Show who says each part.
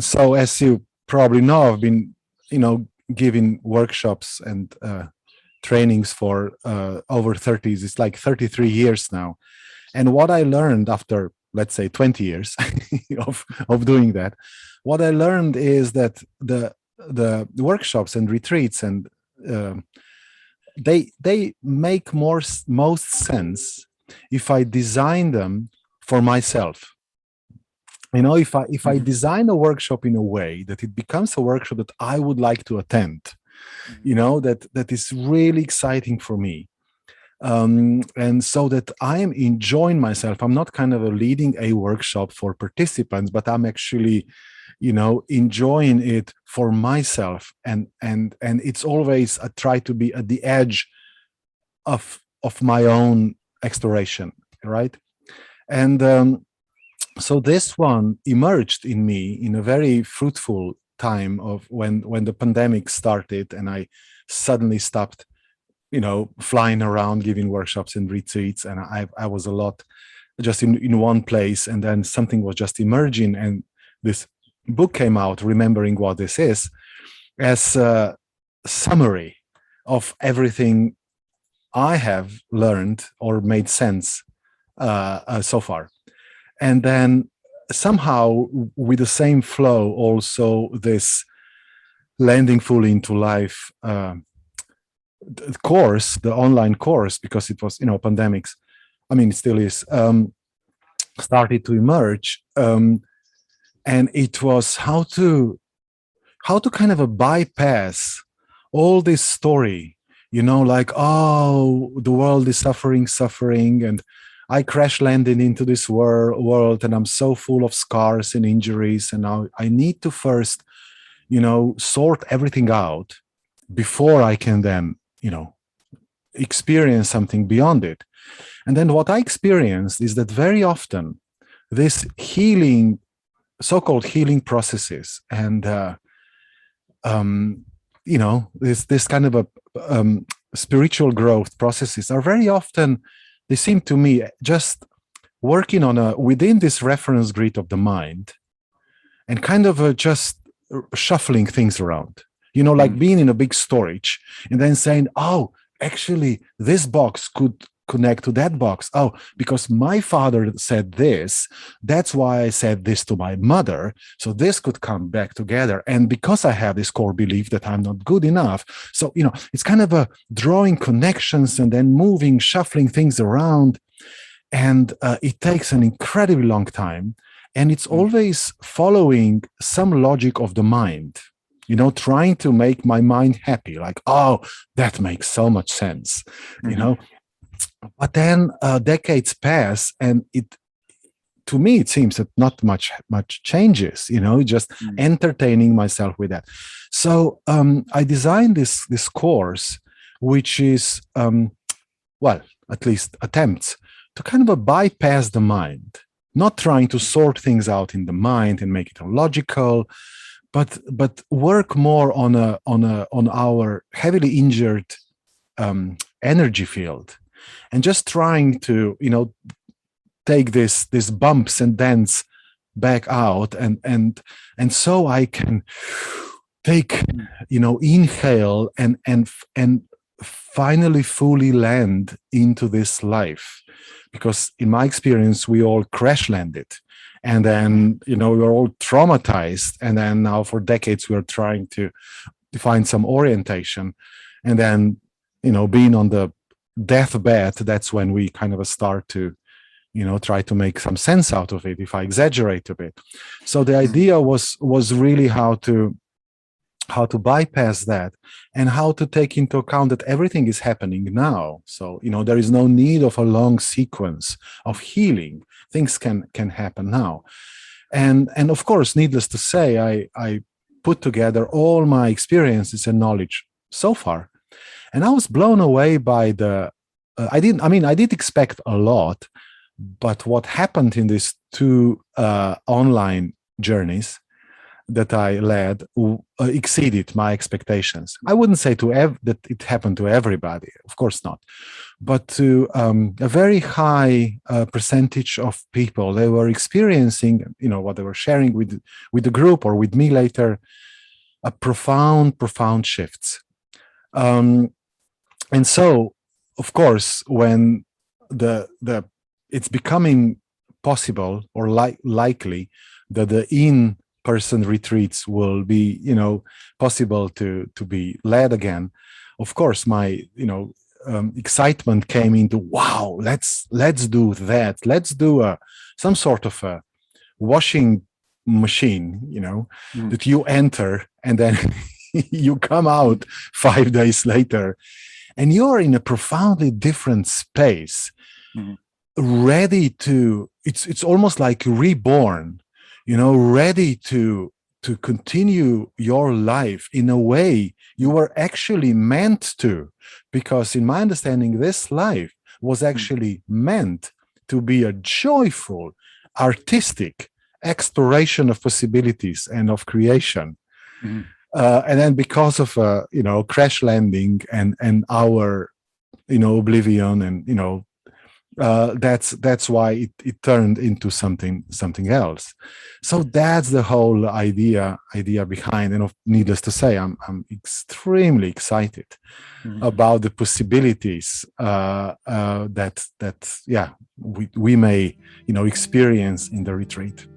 Speaker 1: So as you probably know, I've been, giving workshops and trainings for over 30s. It's like 33 years now. And what I learned after, let's say, 20 years of doing that, what I learned is that the workshops and retreats and they make most sense if I design them for myself. If I design a workshop in a way that it becomes a workshop that I would like to attend, that is really exciting for me, and so that I am enjoying myself. I'm not kind of leading a workshop for participants, but I'm actually, enjoying it for myself, and it's always I try to be at the edge of my own exploration, right? And so this one emerged in me in a very fruitful time of when the pandemic started, and I suddenly stopped, flying around giving workshops and retreats, and I was a lot just in one place, and then something was just emerging, and this book came out, Remembering What This Is, as a summary of everything I have learned or made sense so far. And then somehow with the same flow, also this landing fully into life course, the online course, because it was, pandemics, I mean, it still is, started to emerge. And it was how to kind of bypass all this story, like, oh, the world is suffering, and I crash landed into this world, and I'm so full of scars and injuries, and now I need to first, sort everything out before I can then, experience something beyond it. And then what I experienced is that very often this healing, so-called healing processes, and this kind of a spiritual growth processes are very often, they seem to me, just working on within this reference grid of the mind, and kind of just shuffling things around, like being in a big storage and then saying, oh, actually this box could connect to that box. Oh, because my father said this, that's why I said this to my mother. So this could come back together. And because I have this core belief that I'm not good enough. So, it's kind of a drawing connections and then moving, shuffling things around. And it takes an incredibly long time. And it's always following some logic of the mind, trying to make my mind happy. Like, oh, that makes so much sense, But then decades pass, and to me, it seems that not much changes, just entertaining myself with that. So I designed this course, which is, at least attempts to kind of bypass the mind, not trying to sort things out in the mind and make it logical, but work more on our heavily injured energy field. And just trying to, take this bumps and dents back out, and so I can take, inhale and finally fully land into this life. Because in my experience, we all crash landed, and then we're all traumatized, and then now for decades we're trying to find some orientation, and then being on the deathbed, that's when we kind of start to try to make some sense out of it, if I exaggerate a bit. So the idea was really how to bypass that, and how to take into account that everything is happening now. So there is no need of a long sequence of healing. Things can happen now. And of course, needless to say, I put together all my experiences and knowledge so far. And I was blown away by I did expect a lot, but what happened in these two online journeys that I led exceeded my expectations. I wouldn't say that it happened to everybody, of course not, but to a very high percentage of people. They were experiencing, what they were sharing with the group or with me later, a profound shifts. And so, of course, when the it's becoming possible or likely that the in-person retreats will be, possible to be led again. Of course, my excitement came into, wow, let's do that. Let's do some sort of a washing machine, that you enter and then you come out 5 days later and you're in a profoundly different space, ready to, it's almost like reborn, ready to continue your life in a way you were actually meant to. Because in my understanding, this life was actually meant to be a joyful, artistic exploration of possibilities and of creation. And then because of crash landing and our oblivion, and that's why it turned into something else. So that's the whole idea behind. And needless to say, I'm extremely excited about the possibilities that we may experience in the retreat.